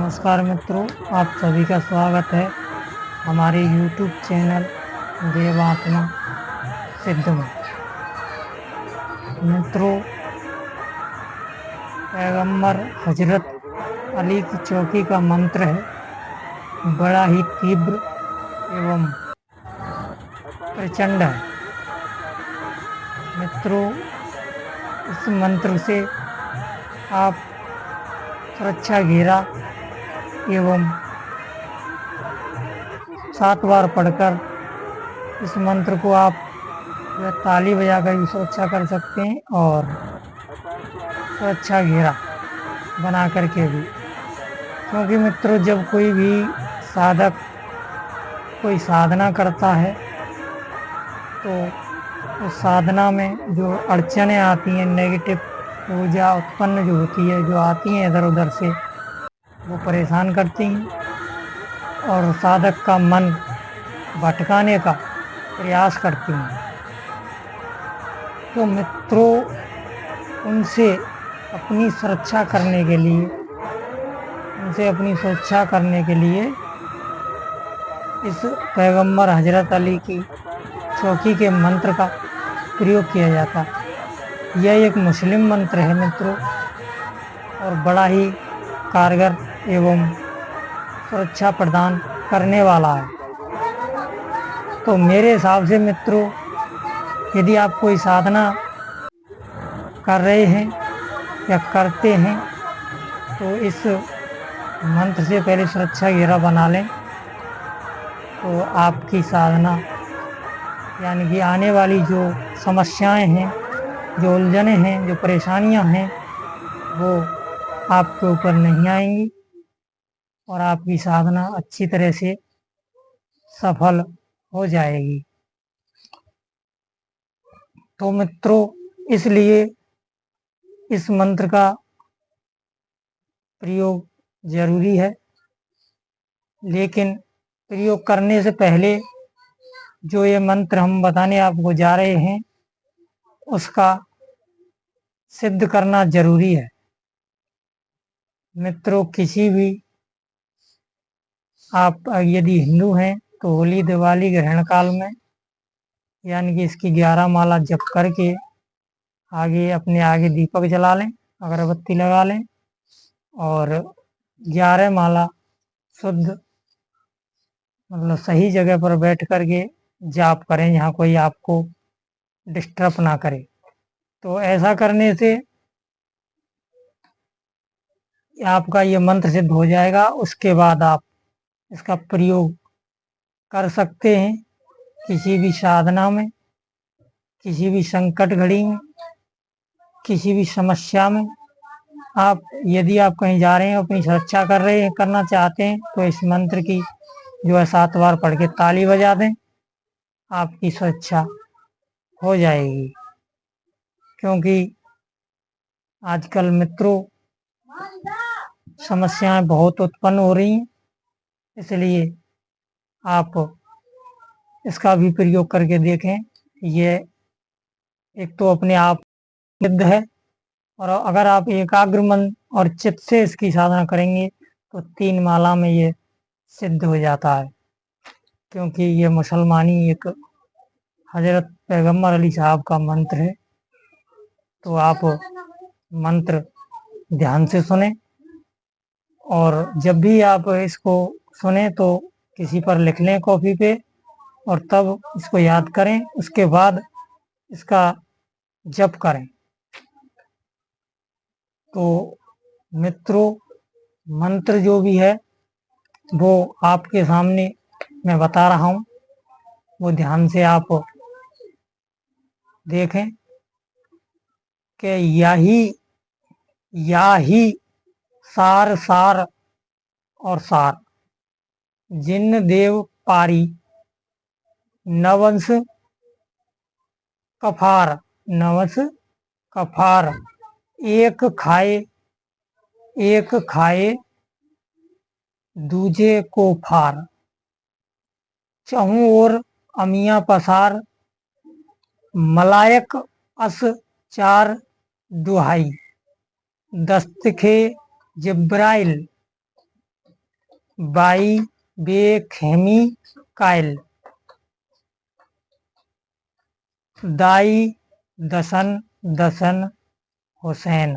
नमस्कार मित्रों, आप सभी का स्वागत है हमारे YouTube चैनल देवात्मा सिद्ध में। मित्रों, पैगंबर हजरत अली की चौकी का मंत्र है, बड़ा ही तीव्र एवं प्रचंड है। मित्रों, इस मंत्र से आप सुरक्षा घेरा एवं 7 बार पढ़कर इस मंत्र को आप ताली बजाकर भी सुरक्षा कर सकते हैं और सुरक्षा घेरा बना करके भी। क्योंकि मित्रों, जब कोई भी साधक कोई साधना करता है तो उस साधना में जो अड़चनें आती हैं, नेगेटिव ऊर्जा उत्पन्न जो होती है, जो आती हैं इधर उधर से, वो परेशान करती हैं और साधक का मन भटकाने का प्रयास करती हैं। तो मित्रों, उनसे अपनी सुरक्षा करने के लिए इस पैगंबर हजरत अली की चौकी के मंत्र का प्रयोग किया जाता है। यह एक मुस्लिम मंत्र है मित्रों, और बड़ा ही कारगर एवं सुरक्षा प्रदान करने वाला है। तो मेरे हिसाब से मित्रों, यदि आप कोई साधना कर रहे हैं या करते हैं तो इस मंत्र से पहले सुरक्षा घेरा बना लें, तो आपकी साधना यानी कि आने वाली जो समस्याएं हैं, जो उलझनें हैं, जो परेशानियां हैं, वो आपके ऊपर नहीं आएंगी और आपकी साधना अच्छी तरह से सफल हो जाएगी। तो मित्रों, इसलिए इस मंत्र का प्रयोग जरूरी है, लेकिन प्रयोग करने से पहले जो ये मंत्र हम बताने आपको जा रहे हैं उसका सिद्ध करना जरूरी है। मित्रों, किसी भी आप यदि हिंदू हैं तो होली दिवाली ग्रहण काल में यानी कि इसकी 11 माला जप करके अपने आगे दीपक जला लें, अगरबत्ती लगा लें और 11 माला शुद्ध मतलब सही जगह पर बैठ करके जाप करें, जहाँ कोई आपको डिस्टर्ब ना करे। तो ऐसा करने से आपका ये मंत्र सिद्ध हो जाएगा। उसके बाद आप इसका प्रयोग कर सकते हैं किसी भी साधना में, किसी भी संकट घड़ी में, किसी भी समस्या में। यदि आप कहीं जा रहे हैं, अपनी सुरक्षा करना चाहते हैं, तो इस मंत्र की जो है 7 बार पढ़ के ताली बजा दें, आपकी सुरक्षा हो जाएगी। क्योंकि आजकल मित्रों समस्याएं बहुत उत्पन्न हो रही हैं, इसलिए आप इसका भी प्रयोग करके देखें। ये एक तो अपने आप सिद्ध है, और अगर आप एकाग्र मन और चित्त से इसकी साधना करेंगे तो 3 माला में ये सिद्ध हो जाता है। क्योंकि ये मुसलमानी एक हजरत पैगंबर अली साहब का मंत्र है। तो आप मंत्र ध्यान से सुने, और जब भी आप इसको सुने तो किसी पर लिख लें कॉपी पे, और तब इसको याद करें। उसके बाद इसका जप करें। तो मित्रों, मंत्र जो भी है वो आपके सामने मैं बता रहा हूँ, वो ध्यान से आप देखें कि याही सार सार और सार, जिन देव पारी नवंश कफार, एक खाए दूजे को फार, चहु और अमिया पसार, मलायक अस चार दुहाई, दस्तखे जिब्राइल बाई बे खेमी कायल, दाई दसन दसन हुसैन,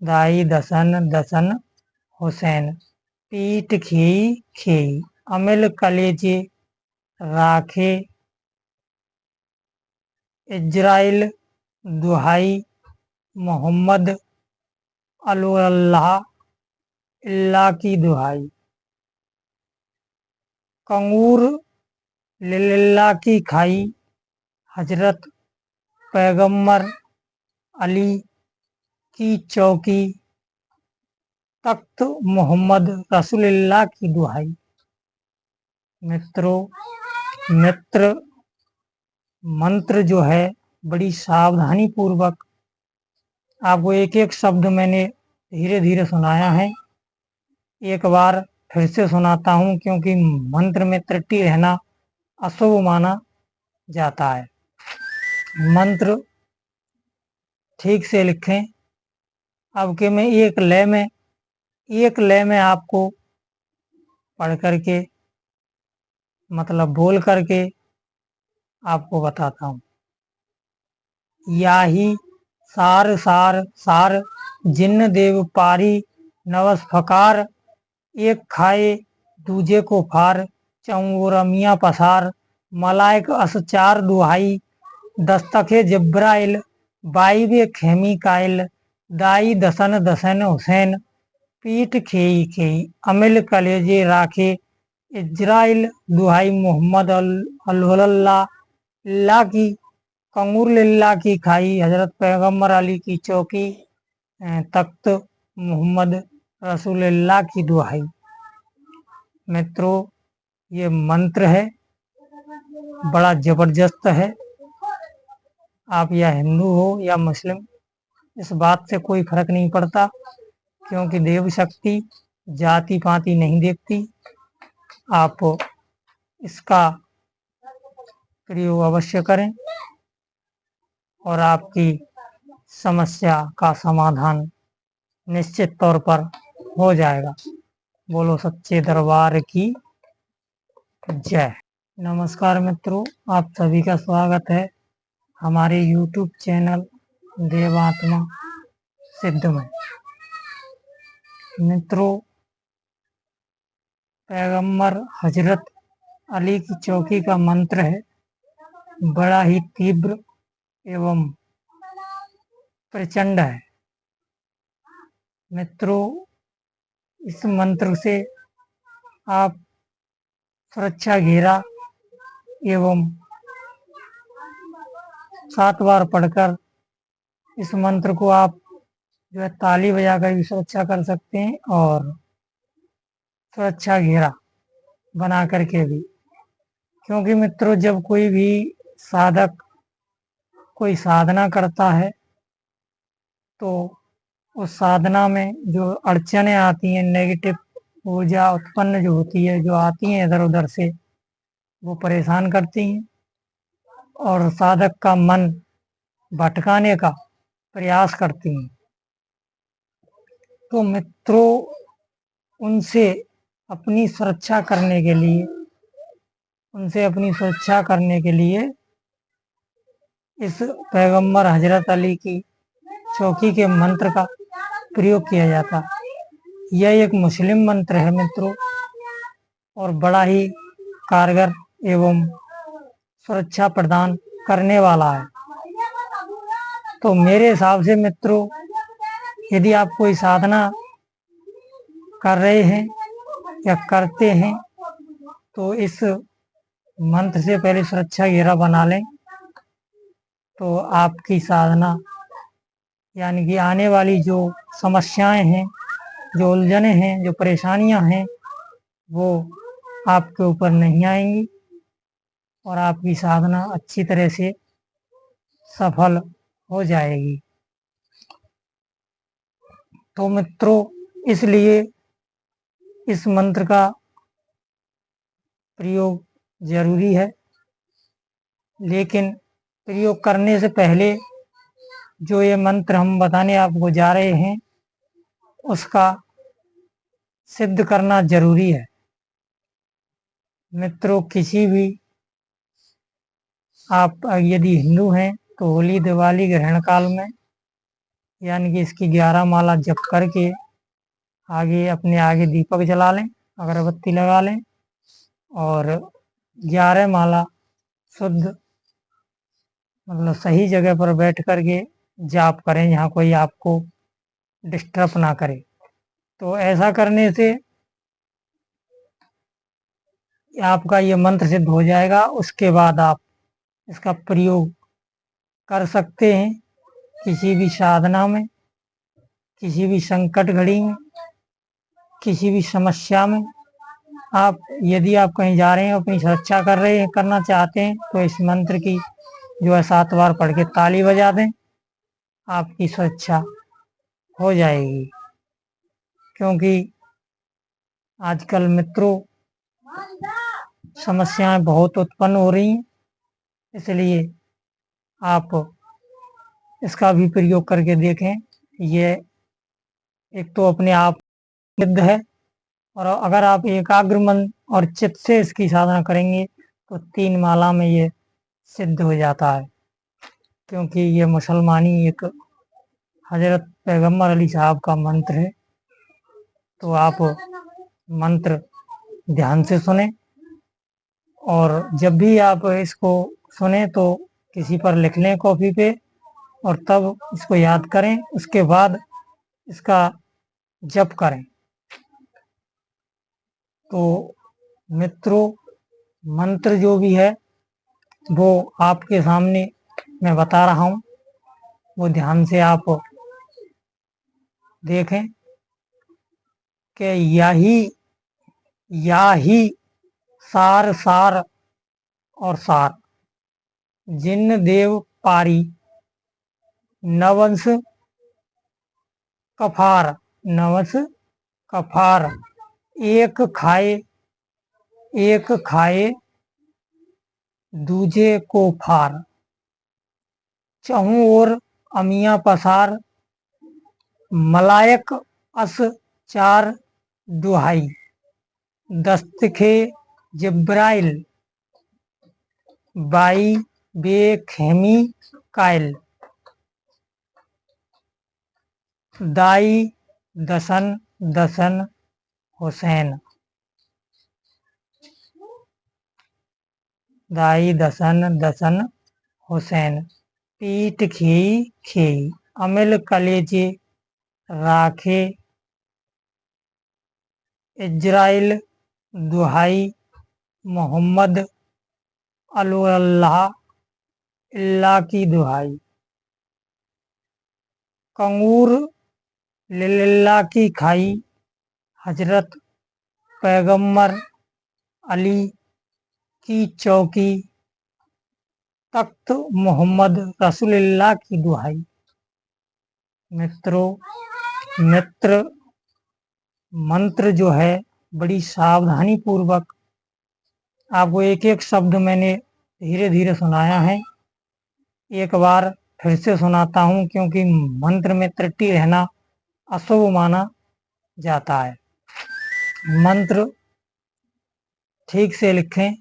दाई दसन दसन हुसैन, पीठ खेई खेई, अमिल कलेजे राखे, इजराइल दुहाई, मोहम्मद अल्लाह अल्लाह की दुहाई, कंगूर लिल्लाह की खाई, हजरत पैगम्बर अली की चौकी, तख्त मोहम्मद रसूलुल्लाह की दुहाई। मित्रों, मित्र मंत्र जो है बड़ी सावधानी पूर्वक आपको एक एक शब्द मैंने धीरे धीरे सुनाया है। एक बार फिर से सुनाता हूँ क्योंकि मंत्र में त्रुटि रहना अशुभ माना जाता है। मंत्र ठीक से लिखें। अब के मैं एक लय में आपको पढ़ करके मतलब बोल करके आपको बताता हूँ। याही सार सार सार, जिन्न देव पारी, नवस फकार, एक खाए दूजे को फार, चौरा मियाँ पसार, मलाइक असचार दुहाई, दस्तखे जिब्राइल, बाई बे खेमी कायल, दाई दसन दसन हुसैन, पीठ खेई खेई, अमिल कलेजे राखे, इजराइल दुहाई, मोहम्मद अल्लाह अल्लाह की, कंगूर लिल्लाह की खाई, हजरत पैगम्बर अली की चौकी, तख्त मोहम्मद रसूलुल्लाह की दुहाई। मित्रों, ये मंत्र है, बड़ा जबरदस्त है। आप या हिंदू हो या मुस्लिम, इस बात से कोई फर्क नहीं पड़ता, क्योंकि देव शक्ति जाति पाति नहीं देखती। आप इसका प्रयोग अवश्य करें और आपकी समस्या का समाधान निश्चित तौर पर हो जाएगा। बोलो सच्चे दरबार की जय। नमस्कार मित्रों, आप सभी का स्वागत है हमारे YouTube चैनल देवात्मा सिद्ध में। मित्रों, पैगंबर हजरत अली की चौकी का मंत्र है, बड़ा ही तीव्र एवं प्रचंड है। मित्रों, इस मंत्र से आप सुरक्षा घेरा एवं 7 बार पढ़कर इस मंत्र को आप जो है ताली बजाकर भी सुरक्षा कर सकते हैं और सुरक्षा घेरा बना करके भी। क्योंकि मित्रों, जब कोई भी साधक कोई साधना करता है तो उस साधना में जो अड़चनें आती हैं, नेगेटिव ऊर्जा उत्पन्न जो होती है, जो आती हैं इधर उधर से, वो परेशान करती हैं और साधक का मन भटकाने का प्रयास करती हैं। तो मित्रों, उनसे अपनी सुरक्षा करने के लिए इस पैगंबर हजरत अली की चौकी के मंत्र का प्रयोग किया जाता। यह एक मुस्लिम मंत्र है मित्रों, और बड़ा ही कारगर एवं सुरक्षा प्रदान करने वाला है। तो मेरे हिसाब से मित्रों, यदि आप कोई साधना कर रहे हैं या करते हैं तो इस मंत्र से पहले सुरक्षा घेरा बना लें, तो आपकी साधना यानी कि आने वाली जो समस्याएं हैं, जो उलझनें हैं, जो परेशानियां हैं, वो आपके ऊपर नहीं आएंगी और आपकी साधना अच्छी तरह से सफल हो जाएगी। तो मित्रों, इसलिए इस मंत्र का प्रयोग जरूरी है, लेकिन प्रयोग करने से पहले जो ये मंत्र हम बताने आपको जा रहे हैं, उसका सिद्ध करना जरूरी है। मित्रों, किसी भी आप यदि हिंदू हैं तो होली दिवाली ग्रहण काल में यानी कि इसकी 11 माला जप करके अपने आगे दीपक जला लें, अगरबत्ती लगा लें और 11 माला शुद्ध मतलब सही जगह पर बैठ करके जाप करें, जहाँ कोई आपको डिस्टर्ब ना करे। तो ऐसा करने से आपका ये मंत्र सिद्ध हो जाएगा। उसके बाद आप इसका प्रयोग कर सकते हैं किसी भी साधना में, किसी भी संकट घड़ी में, किसी भी समस्या में। यदि आप कहीं जा रहे हैं, अपनी सुरक्षा करना चाहते हैं तो इस मंत्र की जो है 7 बार पढ़ के ताली बजा दें, आपकी सुरक्षा हो जाएगी। क्योंकि आजकल मित्रों समस्याएं बहुत उत्पन्न हो रही हैं, इसलिए आप इसका भी प्रयोग करके देखें। ये एक तो अपने आप सिद्ध है, और अगर आप एकाग्र मन और चित्त से इसकी साधना करेंगे तो 3 माला में ये सिद्ध हो जाता है। क्योंकि ये मुसलमानी एक हजरत पैगम्बर अली साहब का मंत्र है। तो आप मंत्र ध्यान से सुने, और जब भी आप इसको सुने तो किसी पर लिख लें कॉपी पे, और तब इसको याद करें। उसके बाद इसका जप करें। तो मित्रों, मंत्र जो भी है वो आपके सामने मैं बता रहा हूँ, वो ध्यान से आप देखें कि या ही सार सार और सार, जिन देव पारी नवंश कफार, एक खाए दूजे को फार, चहु और अमिया पसार, मलायक अस चार दुहाई, दस्तखे जिब्राइल बाई बे खेमी कायल, दाई दसन दसन हुसैन, दाई दसन दसन हुसैन, पीठ खेई खेई, अमिल कलेजे राखे, इजराइल दुहाई, मोहम्मद अल्लाह इल्लाह की दुहाई, कंगूर लिल्लाह की खाई, हजरत पैगम्बर अली की चौकी, तख्त मोहम्मद रसूलुल्लाह की दुहाई। मित्रों, मंत्र जो है बड़ी सावधानी पूर्वक आपको एक एक शब्द मैंने धीरे धीरे सुनाया है। एक बार फिर से सुनाता हूँ, क्योंकि मंत्र में त्रुटि रहना अशुभ माना जाता है। मंत्र ठीक से लिखें।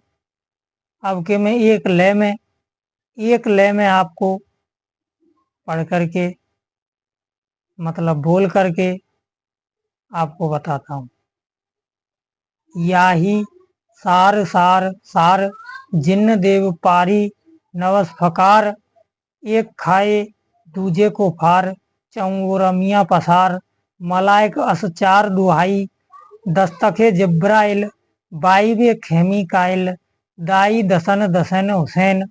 अब के मैं एक लय में आपको पढ़ करके मतलब बोल करके आपको बताता हूँ। याही सार सार सार, जिन्न देव पारी नवस फकार, एक खाए दूजे को फार, चौरा मियाँ पसार, मलाइक अस चार दुहाई, दस्तखे जिब्राइल बाई बे खेमी कायल, दाई दसन दसन हुसैन,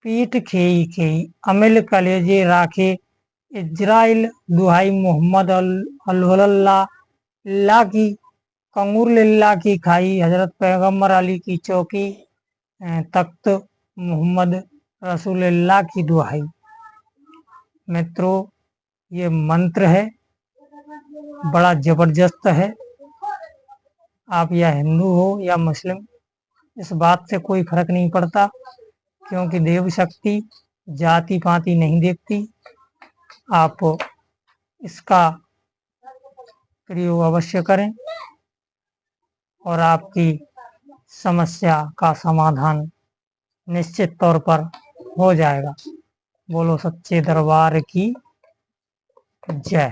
पीठ खेई खेई, अमिल कलेजे राखे, इजराइल दुहाई मोहम्मद अल्लाह की, कंगूर लिल्लाह की खाई, हजरत पैगम्बर अली की चौकी, तख्त मोहम्मद रसूलुल्लाह की दुहाई। मित्रों, ये मंत्र है, बड़ा जबरदस्त है। आप या हिंदू हो या मुस्लिम, इस बात से कोई फर्क नहीं पड़ता, क्योंकि देव शक्ति जाति पाति नहीं देखती। आप इसका प्रयोग अवश्य करें और आपकी समस्या का समाधान निश्चित तौर पर हो जाएगा। बोलो सच्चे दरबार की जय।